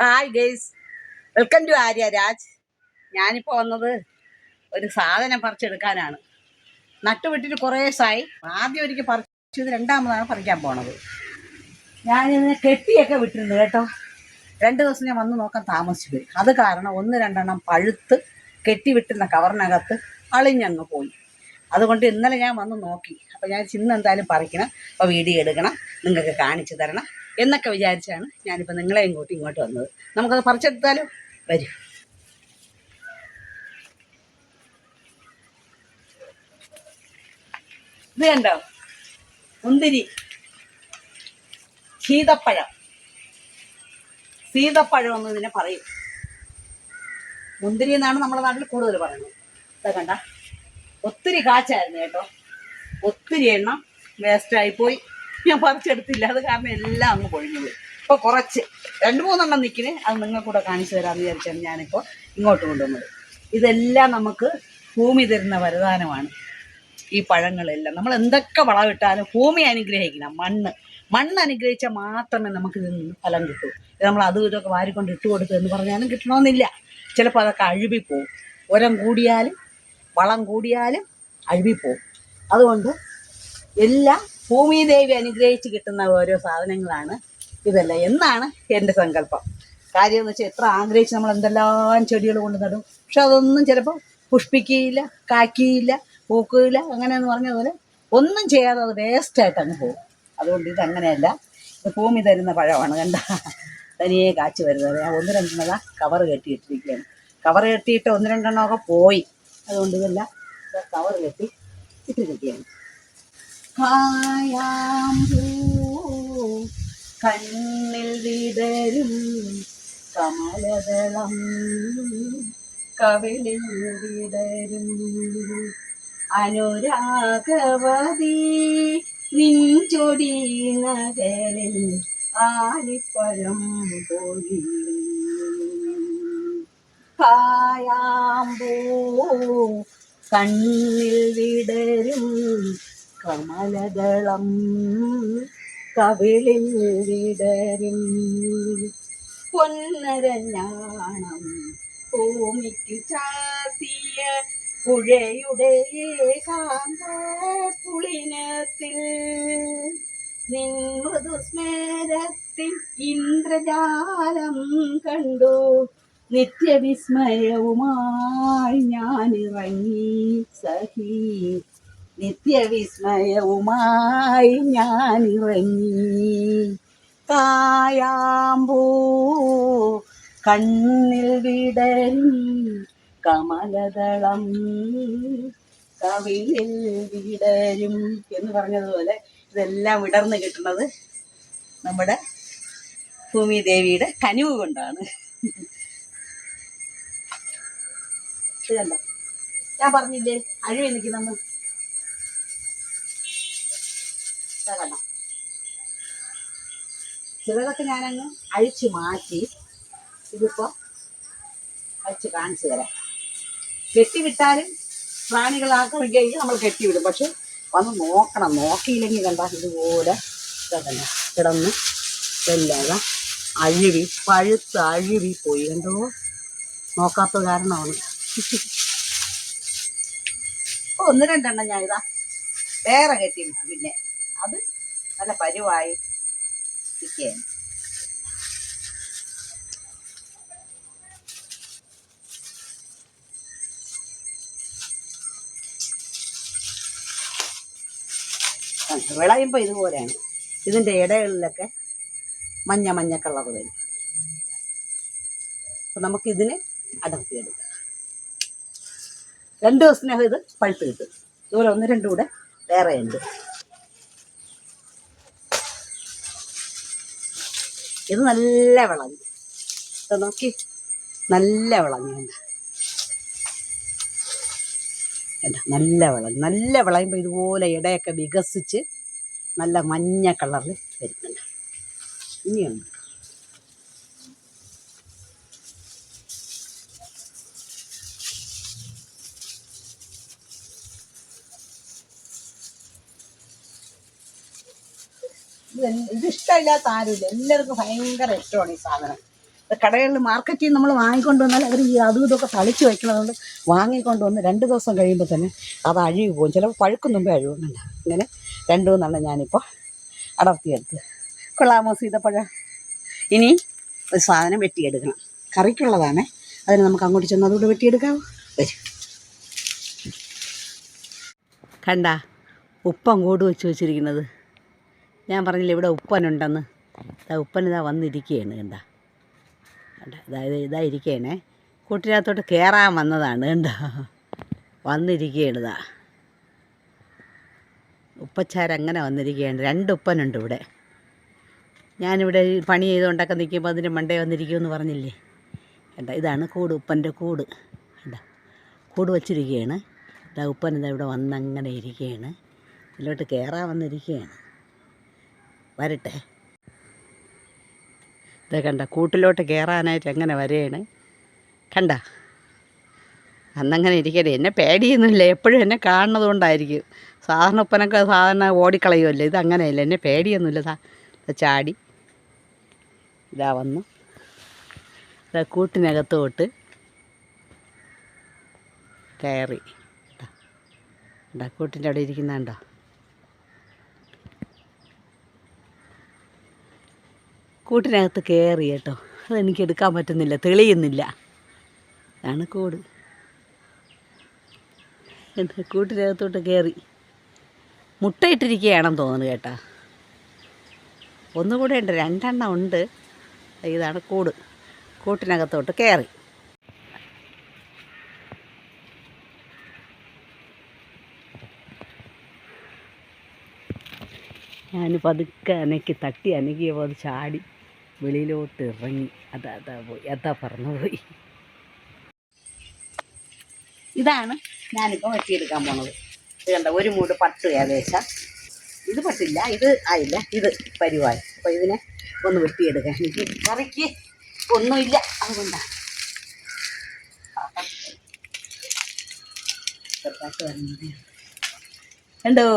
Hi guys, welcome to Arya Raj. ഞാനിപ്പോൾ വന്നത് ഒരു സാധനം പറിച്ചെടുക്കാനാണ്. നട്ടുവിട്ടിട്ട് കുറേ ദിവസമായി. ആദ്യം ഒരിക്കൽ പറിച്ചത്, രണ്ടാമതാണ് പറിക്കാൻ പോണത്. ഞാനിതിനെ കെട്ടിയൊക്കെ വിട്ടിരുന്നു കേട്ടോ. 2 ദിവസം ഞാൻ വന്ന് നോക്കാൻ താമസിച്ചു പോയി. അത് കാരണം 1-2 പഴുത്ത് കെട്ടി വിട്ടുന്ന കവറിനകത്ത് അളിഞ്ഞങ്ങ് പോയി. അതുകൊണ്ട് ഇന്നലെ ഞാൻ വന്ന് നോക്കി. അപ്പോൾ ഞാൻ ഇന്ന് എന്തായാലും പറിക്കണം, അപ്പോൾ വീഡിയോ എടുക്കണം, നിങ്ങൾക്ക് കാണിച്ചു തരണം എന്നൊക്കെ വിചാരിച്ചാണ് ഞാനിപ്പോൾ നിങ്ങളെയും കൂട്ടി ഇങ്ങോട്ട് വന്നത്. നമുക്കത് പറിച്ചെടുത്താലും വരും. ഇത് കണ്ടോ, മുന്തിരി, സീതപ്പഴം എന്ന് ഇതിനെ പറയും. മുന്തിരി എന്നാണ് നമ്മുടെ നാട്ടിൽ കൂടുതൽ പറയുന്നത്. ഇത് കണ്ട, ഒത്തിരി കാച്ചായിരുന്നു കേട്ടോ. ഒത്തിരി എണ്ണം വേസ്റ്റായിപ്പോയി. ഞാൻ പറിച്ചെടുത്തില്ല, അത് കാരണം എല്ലാം അങ്ങ് പൊഴിഞ്ഞു പോയി. ഇപ്പോൾ കുറച്ച് 2-3 നിൽക്കിന്, അത് നിങ്ങൾക്കൂടെ കാണിച്ചു തരാമെന്ന് വിചാരിച്ചാണ് ഞാനിപ്പോൾ ഇങ്ങോട്ട് കൊണ്ടുവന്നത്. ഇതെല്ലാം നമുക്ക് ഭൂമി തരുന്ന വരദാനമാണ്. ഈ പഴങ്ങളെല്ലാം നമ്മൾ എന്തൊക്കെ വളമിട്ടാലും ഭൂമി അനുഗ്രഹിക്കണം. മണ്ണ് അനുഗ്രഹിച്ചാൽ മാത്രമേ നമുക്ക് ഇതിൽ നിന്ന് ഫലം കിട്ടൂ. നമ്മൾ അതും ഇതൊക്കെ വാരിക്കൊണ്ട് ഇട്ട് കൊടുത്തു എന്ന് പറഞ്ഞാലും കിട്ടണമെന്നില്ല. ചിലപ്പോൾ അതൊക്കെ അഴുകിപ്പോവും. ഉരം കൂടിയാലും വളം കൂടിയാലും അഴുകിപ്പോവും. അതുകൊണ്ട് എല്ലാം ഭൂമിദേവി അനുഗ്രഹിച്ച് കിട്ടുന്ന ഓരോ സാധനങ്ങളാണ് ഇതെല്ലാം എന്നാണ് എൻ്റെ സങ്കല്പം. കാര്യം എന്ന് വെച്ചാൽ എത്ര ആഗ്രഹിച്ച് നമ്മൾ എന്തെല്ലാം ചെടികൾ കൊണ്ട് നടും, പക്ഷെ അതൊന്നും ചിലപ്പോൾ പുഷ്പിക്കുകയില്ല, കായ്ക്കുകയില്ല, പൂക്കുകയില്ല. അങ്ങനെയെന്ന് പറഞ്ഞതുപോലെ ഒന്നും ചെയ്യാതെ അത് വേസ്റ്റായിട്ട് അങ്ങ് പോകും. അതുകൊണ്ട് ഇതങ്ങനെയല്ല, ഇത് ഭൂമി തരുന്ന പഴമാണ്. കണ്ട, തനിയെ കാച്ചു വരുന്നത്. ഞാൻ 1-2 കവർ കെട്ടിയിട്ടിരിക്കുകയാണ്. കവർ കെട്ടിയിട്ട് 1-2 പോയി. അതുകൊണ്ട് ഇതെല്ലാം കവർ കെട്ടി ഇട്ടിരിക്കുകയാണ്. കായാമ്പൂ കണ്ണിൽ വിടരും കമലദളം കവിളിൽ വിടരും അനുരാഗവതി നിൻചൊടി നഗരിൽ ആലിപ്പഴം പൊഴി കായാമ്പൂ കണ്ണിൽ വിടരും കമലദളം കവിളിൽ വിടരും പൊന്നരഞ്ഞാണം ഭൂമിക്ക് ചാത്തിയ പുഴയുടെ കാന്തപുളിനത്തിൽ നിൻ മൃദുസ്മേരത്തിൽ ഇന്ദ്രജാലം കണ്ടു നിത്യവിസ്മയവുമായി ഞാനിറങ്ങി സഖി. നിത്യവിസ്മയവുമായി ഞാനിറങ്ങി. കായാമ്പൂ കണ്ണിൽ വിടരും കമലദളം കവിളിൽ വിടരും എന്ന് പറഞ്ഞതുപോലെ ഇതെല്ലാം വിടർന്ന് കിട്ടുന്നത് നമ്മുടെ ഭൂമിദേവിയുടെ കനിവ് കൊണ്ടാണ്. ഇതല്ലോ, ഞാൻ പറഞ്ഞില്ലേ അഴിവ് നിൽക്കുന്ന കണ്ടോ. ചിലതൊക്കെ ഞാനങ്ങ് അഴിച്ചു മാറ്റി. ഇതിപ്പോൾ അഴിച്ച് കാണിച്ചു തരാം. കെട്ടിവിട്ടാലും പ്രാണികളാക്കുകയും നമ്മൾ കെട്ടിവിടും. പക്ഷെ വന്ന് നോക്കണം, നോക്കിയില്ലെങ്കിൽ കണ്ട ഇതുപോലെ തന്നെ കിടന്ന് എല്ലാം പഴുത്ത് അഴുവി പോയി. കണ്ടോ, നോക്കാത്ത കാരണമാണ്. 1-2 ഞാൻ ഇതാ വേറെ കെട്ടിവിട്ടു. പിന്നെ അത് നല്ല പരുവായി ഇരിക്കുകയാണ്. വിളയുമ്പോൾ ഇതുപോലെയാണ്. ഇതിൻ്റെ ഇടകളിലൊക്കെ മഞ്ഞ കളർ വരും. അപ്പം നമുക്കിതിനെ അടർത്തിയെടുക്കാം. 2 ദിവസത്തിനകം ഇത് പഴുത്ത് കിട്ടും. ഇതുപോലെ 1-2 കൂടെ വേറെ ഉണ്ട്. ഇത് നല്ല വിളഞ്ഞു. ഇത് നോക്കി, നല്ല വിളഞ്ഞു. നല്ല വിളയുമ്പോൾ ഇതുപോലെ ഇടയൊക്കെ വികസിച്ച് നല്ല മഞ്ഞ കളറിൽ വരുന്നുണ്ട്. ഇനിയുണ്ട്. ഇതിഷ്ടമില്ലാത്ത ആരുമില്ല. എല്ലാവർക്കും ഭയങ്കര ഇഷ്ടമാണ് ഈ സാധനം. കടകളിൽ മാർക്കറ്റിൽ നമ്മൾ വാങ്ങിക്കൊണ്ട് വന്നാൽ അവർ ഈ അതും ഇതൊക്കെ തളിച്ച് വയ്ക്കുന്നതുകൊണ്ട് വാങ്ങിക്കൊണ്ട് വന്ന് 2 ദിവസം കഴിയുമ്പോൾ തന്നെ അത് അഴിവ് പോകും. ചിലപ്പോൾ പഴുക്കും മുമ്പേ അഴിവുന്നുണ്ട്. ഇങ്ങനെ 2 ഞാനിപ്പോൾ അടർത്തിയെടുത്ത്. കൊള്ളാമോ സീതപ്പഴം? ഇനി ഒരു സാധനം വെട്ടിയെടുക്കണം, കറിക്കുള്ളതാണ്. അതിന് നമുക്ക് അങ്ങോട്ട് ചെന്ന് അതുകൂടെ വെട്ടിയെടുക്കാമോ? വരും. കണ്ട ഉപ്പൻ കൂട് വെച്ച് വെച്ചിരിക്കുന്നത്. ഞാൻ പറഞ്ഞില്ല ഇവിടെ ഉപ്പനുണ്ടെന്ന്. ഉപ്പൻ ഇതാ വന്നിരിക്കുകയാണ്. കണ്ട കണ്ട ഇതാ ഇരിക്കുകയാണേ. കൂട്ടിനകത്തോട്ട് കയറാൻ വന്നതാണ്. കണ്ട വന്നിരിക്കുകയാണ്. ഇതാ ഉപ്പച്ചാരങ്ങനെ വന്നിരിക്കുകയാണ്. 2 ഉപ്പനുണ്ട് ഇവിടെ. ഞാനിവിടെ പണി ചെയ്തുകൊണ്ടൊക്കെ നിൽക്കുമ്പോൾ അതിൻ്റെ മണ്ടേ വന്നിരിക്കുമെന്ന് പറഞ്ഞില്ലേ. കണ്ട ഇതാണ് കൂട്, ഉപ്പൻ്റെ കൂട്. കണ്ട കൂട് വച്ചിരിക്കുകയാണ്. ഇതാ ഉപ്പൻ ഇതാ ഇവിടെ വന്നങ്ങനെ ഇരിക്കുകയാണ്. ഇതിലോട്ട് കയറാൻ വന്നിരിക്കുകയാണ്. വരട്ടെ. ഇതാ കണ്ട കൂട്ടിലോട്ട് കയറാനായിട്ട് എങ്ങനെ വരെയാണ്. കണ്ട അന്നങ്ങനെ ഇരിക്കട്ടെ. എന്നെ പേടിയൊന്നുമില്ല, എപ്പോഴും എന്നെ കാണുന്നത് കൊണ്ടായിരിക്കും. സാധാരണ ഉപ്പനൊക്കെ സാധാരണ ഓടിക്കളയുമല്ലോ, ഇത് അങ്ങനെയല്ല. എന്നെ പേടിയൊന്നുമില്ല. ചാടി ഇതാ വന്നു. ഇതാ കൂട്ടിനകത്തോട്ട് കയറി. ഇതാ കൂട്ടിൻ്റെ അവിടെ ഇരിക്കുന്നുണ്ടോ? കൂട്ടിനകത്ത് കയറി കേട്ടോ. അതെനിക്ക് എടുക്കാൻ പറ്റുന്നില്ല, തെളിയുന്നില്ല. ഇതാണ് കൂട്. കൂട്ടിനകത്തോട്ട് കയറി മുട്ടയിട്ടിരിക്കുകയാണെന്ന് തോന്നുന്നു കേട്ടോ. ഒന്നുകൂടെ ഉണ്ട്, 2 ഉണ്ട്. ഇതാണ് കൂട്. കൂട്ടിനകത്തോട്ട് കയറി. ഞാൻ പതുക്കെ തട്ടി അനക്കിയപ്പോൾ അത് ചാടി വെളിയിലോട്ട് ഇറങ്ങി. അതാ പോയി, പറന്നുപോയി. ഇതാണ് ഞാനിപ്പോൾ വെട്ടിയെടുക്കാൻ പോണത്. ഇത് കണ്ട ഒരു മൂട് പട്ട് ഏകദേശം. ഇത് പട്ടില്ല, ഇത് ആയില്ല, ഇത് പരിവായി. അപ്പോൾ ഇതിനെ ഒന്ന് വെട്ടിയെടുക്കാൻ. എനിക്ക് കറിക്ക് ഒന്നുമില്ല, അതുകൊണ്ടാണ്. കണ്ടോ?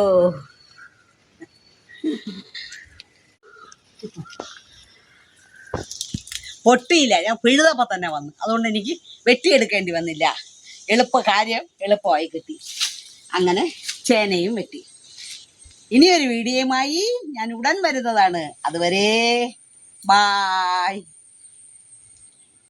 പൊട്ടിയില്ല, ഞാൻ പിഴുതപ്പോൾ തന്നെ വന്നു. അതുകൊണ്ട് എനിക്ക് വെട്ടിയെടുക്കേണ്ടി വന്നില്ല. എളുപ്പമായി കിട്ടി. അങ്ങനെ ചേനയും വെട്ടി. ഇനിയൊരു വീഡിയോയുമായി ഞാൻ ഉടൻ വരുന്നതാണ്. അതുവരെ ബായ്.